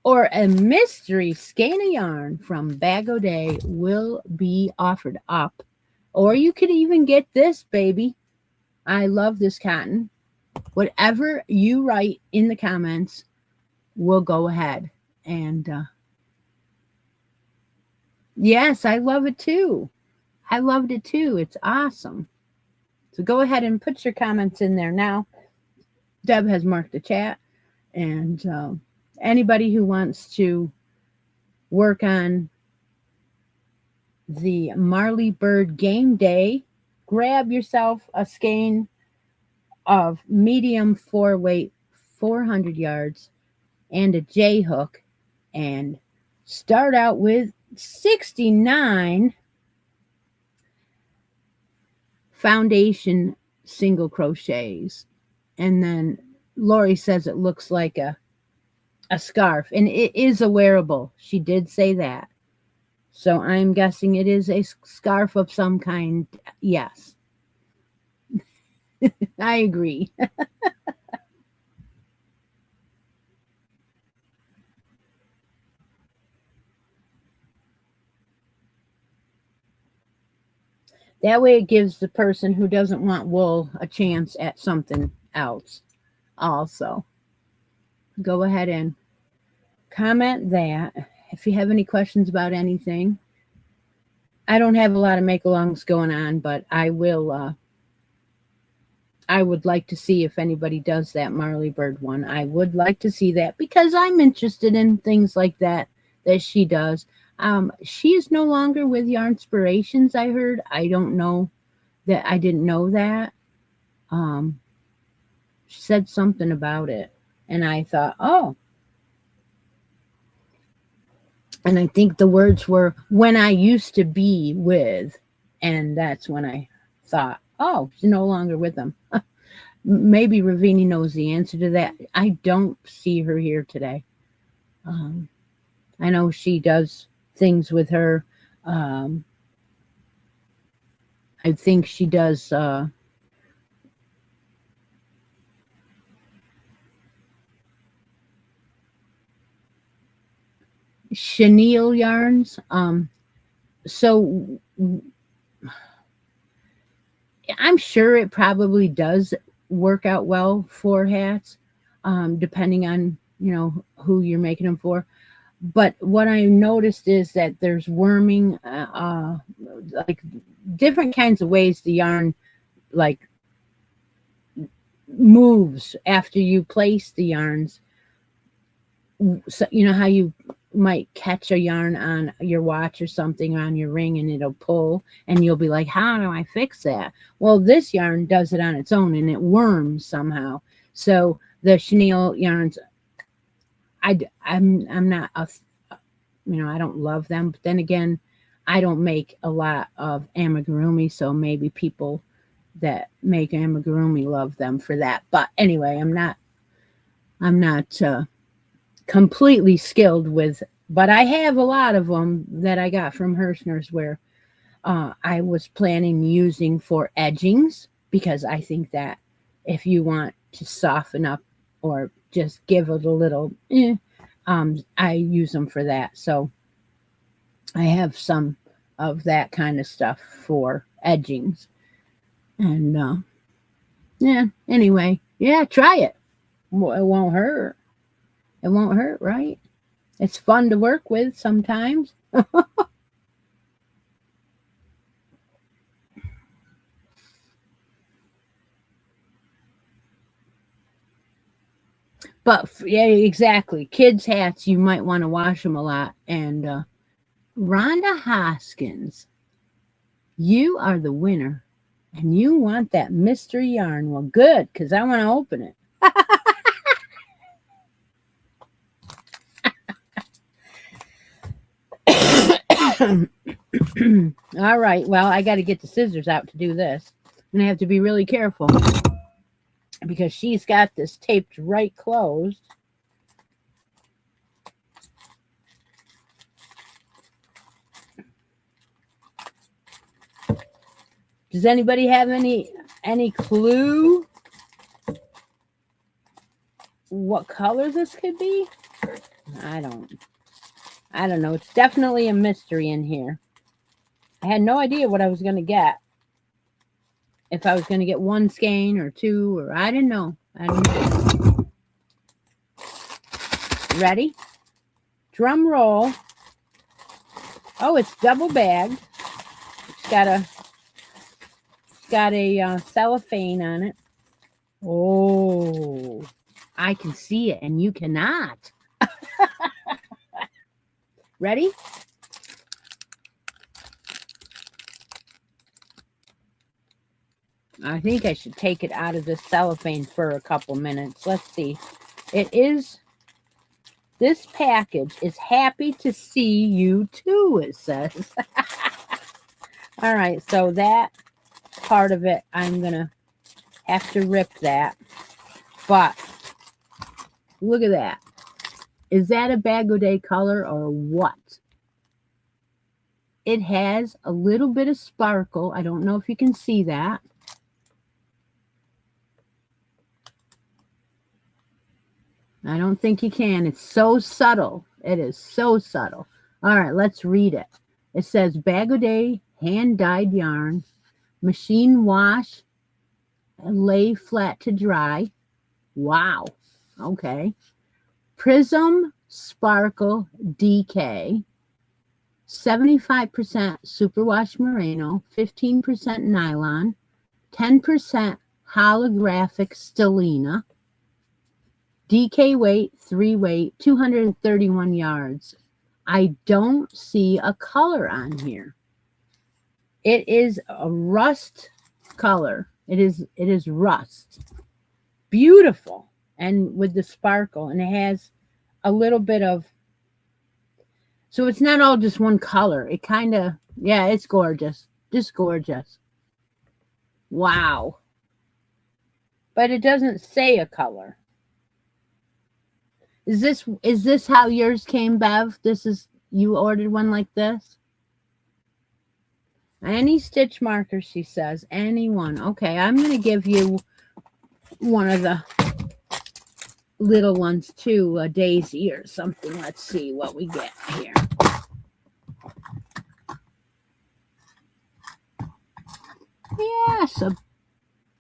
or a mystery skein of yarn from Bag O' Day will be offered up. Or you could even get this, baby. I love this cotton. Whatever you write in the comments, we'll go ahead. And yes, I love it too. I loved it too. It's awesome. So go ahead and put your comments in there now. Deb has marked the chat. And anybody who wants to work on the Marley Bird game day, grab yourself a skein of medium 4-weight 400 yards and a J hook, and start out with 69 foundation single crochets. And then Lori says it looks like a scarf, and it is a wearable. She did say that. So I'm guessing it is a scarf of some kind. Yes. I agree. That way it gives the person who doesn't want wool a chance at something else also. Go ahead and comment that. If you have any questions about anything, I don't have a lot of make-alongs going on, but I will, I would like to see if anybody does that Marley Bird one. I would like to see that because I'm interested in things like that she does. She is no longer with Yarnspirations, I heard. I don't know that. I didn't know that. She said something about it, and I thought, oh. And I think the words were, when I used to be with, and that's when I thought, oh, she's no longer with them. Maybe Ravini knows the answer to that. I don't see her here today. I know she does things with her. I think she does chenille yarns. So I'm sure it probably does work out well for hats, depending on, who you're making them for. But what I noticed is that there's worming, like different kinds of ways the yarn like moves after you place the yarns. So, how you might catch a yarn on your watch or something, on your ring, and it'll pull, and you'll be like, how do I fix that? Well, this yarn does it on its own, and it worms somehow. So the chenille yarns, I'm not a, I don't love them, but then again, I don't make a lot of amigurumi, so maybe people that make amigurumi love them for that. But anyway, I'm not completely skilled with, but I have a lot of them that I got from Hirschner's, where I was planning using for edgings, because I think that if you want to soften up or just give it a little, I use them for that. So I have some of that kind of stuff for edgings. And anyway, try it. It won't hurt. It won't hurt, right? It's fun to work with sometimes. But yeah, exactly. Kids' hats, you might want to wash them a lot. And Rhonda Hoskins, you are the winner. And you want that mystery yarn. Well, good, because I want to open it. All right. Well, I got to get the scissors out to do this. And I have to be really careful, because she's got this taped right closed. Does anybody have any clue what color this could be? I don't know. It's definitely a mystery in here. I had no idea what I was going to get. If I was going to get one skein or two, or I didn't know. Ready? Drum roll. Oh, it's double bagged. It's got a cellophane on it. Oh, I can see it and you cannot. Ready? I think I should take it out of the cellophane for a couple minutes. Let's see. This package is happy to see you too, it says. All right, so that part of it, I'm going to have to rip that. But look at that. Is that a Bagaudet color or what? It has a little bit of sparkle. I don't know if you can see that. I don't think you can. It's so subtle. It is so subtle. All right, let's read it. It says Bagaudet hand-dyed yarn. machine wash, lay flat to dry. Wow. Okay. Prism Sparkle DK, 75% superwash merino, 15% nylon, 10% holographic stellina. DK weight, 3 weight, 231 yards. I don't see a color on here. It is a rust color. It is rust. Beautiful. And with the sparkle. And it has a little bit of, so it's not all just one color. It kind of, yeah, it's gorgeous. Just gorgeous. Wow. But it doesn't say a color. Is this how yours came, Bev? You ordered one like this? Any stitch marker, she says. Any one. Okay, I'm going to give you one of the little ones too, a daisy or something. Let's see what we get here. Yes,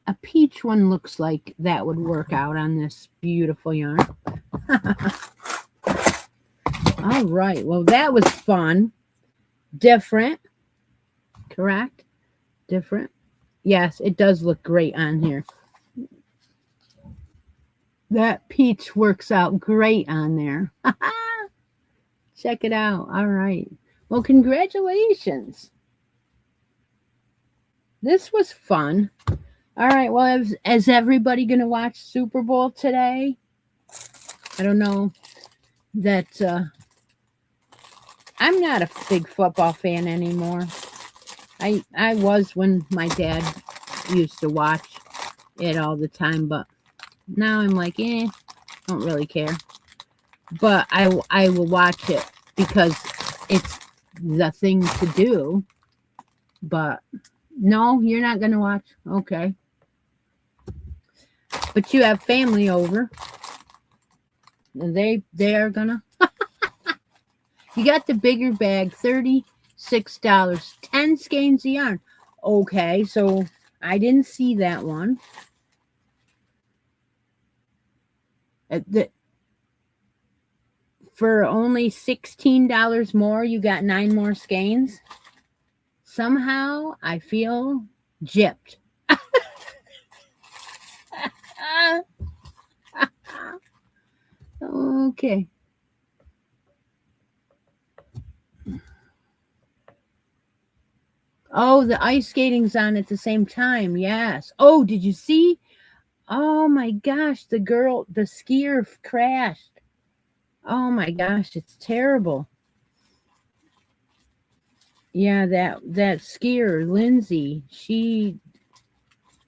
a peach one looks like that would work out on this beautiful yarn. All right. Well, that was fun. Different. Correct? Different. Yes, it does look great on here. That peach works out great on there. Check it out. All right. Well, congratulations. This was fun. All right. Well, is everybody going to watch Super Bowl today? I don't know that I'm not a big football fan anymore. I was when my dad used to watch it all the time, but now I'm like, don't really care. But I will watch it because it's the thing to do. But no, you're not going to watch. Okay. But you have family over. And they are going to. You got the bigger bag, $36, 10 skeins of yarn. Okay, so I didn't see that one. For only $16 more, you got 9 more skeins. Somehow, I feel gypped. Okay. Oh, the ice skating's on at the same time. Yes. Oh, did you see? Oh my gosh, the skier crashed. Oh my gosh, it's terrible. Yeah, that skier, Lindsay, she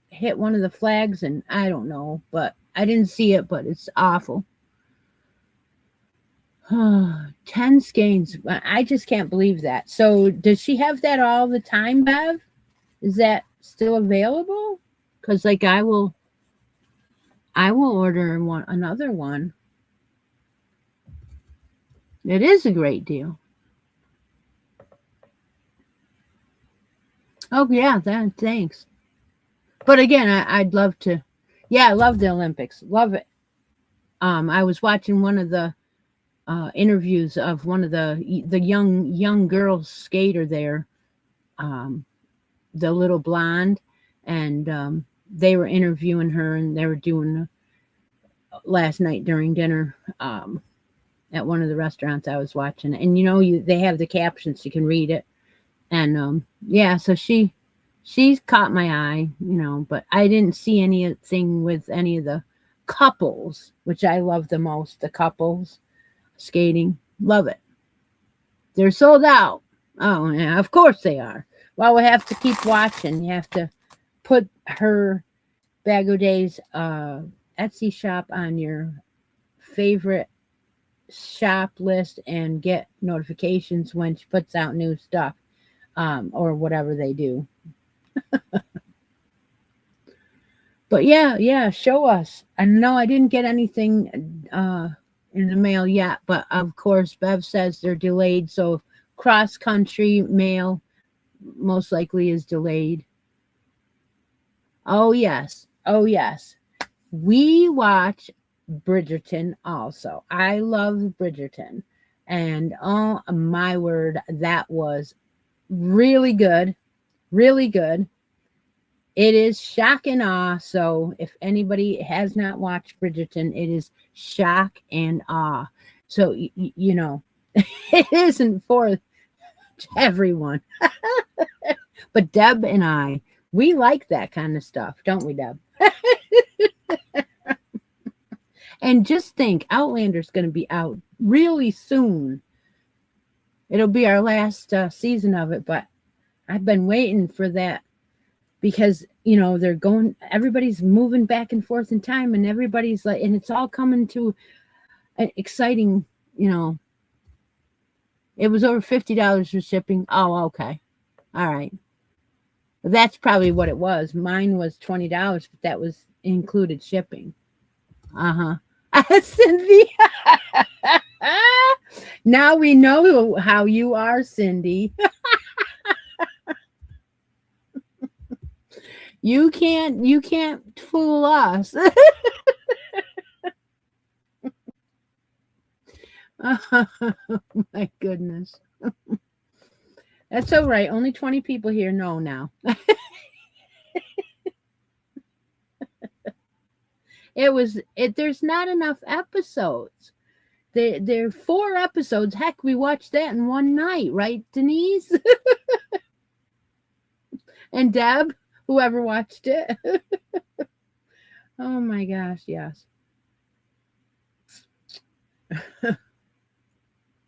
hit one of the flags and I don't know, but I didn't see it, but it's awful. 10 skeins. I just can't believe that. So does she have that all the time, Bev? Is that still available? Because like I will order another one. It is a great deal. Oh yeah, thanks. But again, I'd love to. Yeah, I love the Olympics. Love it. I was watching one of the interviews of one of the young girl skater there, the little blonde, and they were interviewing her, and they were doing last night during dinner at one of the restaurants I was watching, and they have the captions, you can read it, and yeah, so she's caught my eye, but I didn't see anything with any of the couples, which I love the most, the couples skating. Love it. They're sold out. Oh yeah, of course they are. Well, we have to keep watching. You have to put her Bag O' Days Etsy shop on your favorite shop list and get notifications when she puts out new stuff, or whatever they do. But yeah, show us. I know I didn't get anything in the mail yet, but of course Bev says they're delayed, so cross country mail most likely is delayed. Oh, yes. Oh, yes. We watch Bridgerton also. I love Bridgerton. And oh, my word, that was really good. Really good. It is shock and awe. So if anybody has not watched Bridgerton, it is shock and awe. So, you know, it isn't for everyone. But Deb and I, we like that kind of stuff, don't we, Deb? And just think, Outlander's going to be out really soon. It'll be our last season of it, but I've been waiting for that because, you know, everybody's moving back and forth in time, and everybody's like, and it's all coming to an exciting, you know, it was over $50 for shipping. Oh, okay. All right. That's probably what it was. Mine was $20, but that was included shipping. Uh-huh. Cindy. Now we know how you are, Cindy. You can't fool us. Oh, my goodness. That's all right. Only 20 people here know now. There's not enough episodes. There are 4 episodes. Heck, we watched that in one night, right, Denise? And Deb, whoever watched it. Oh my gosh, yes.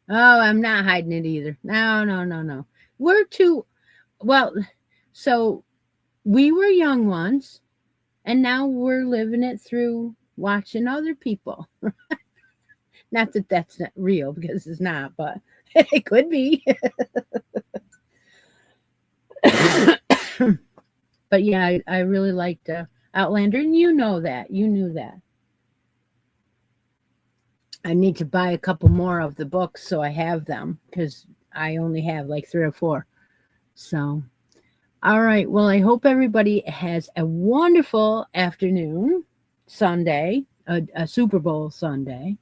Oh, I'm not hiding it either. No. We're too, well, so we were young ones, and now we're living it through watching other people. Not that that's not real, because it's not, but it could be. But yeah, I really liked Outlander, and you know that. You knew that. I need to buy a couple more of the books so I have them, because I only have like 3 or 4. So, all right. Well, I hope everybody has a wonderful afternoon, Sunday, a Super Bowl Sunday.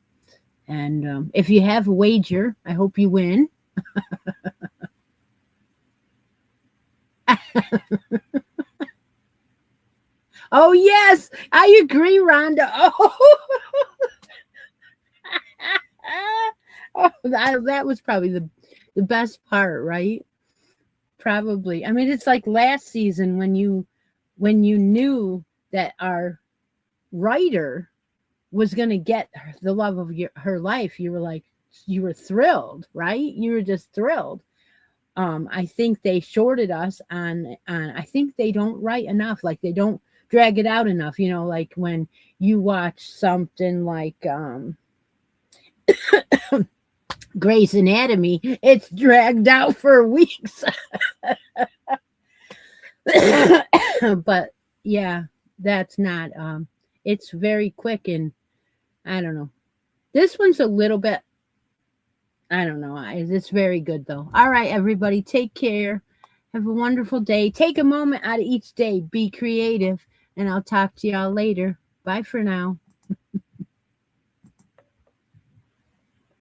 And if you have a wager, I hope you win. Oh, yes, I agree, Rhonda. Oh, oh that was probably the best part, right? Probably. I mean, it's like last season when you knew that our writer was going to get the love of her life. You were thrilled, right? You were just thrilled. I think they shorted us on I think they don't write enough, like they don't drag it out enough, you know, like when you watch something like Grey's Anatomy, it's dragged out for weeks. But yeah, that's not it's very quick, and I don't know. This one's a little bit, I don't know. It's very good though. All right, everybody, take care. Have a wonderful day. Take a moment out of each day. Be creative, and I'll talk to y'all later. Bye for now.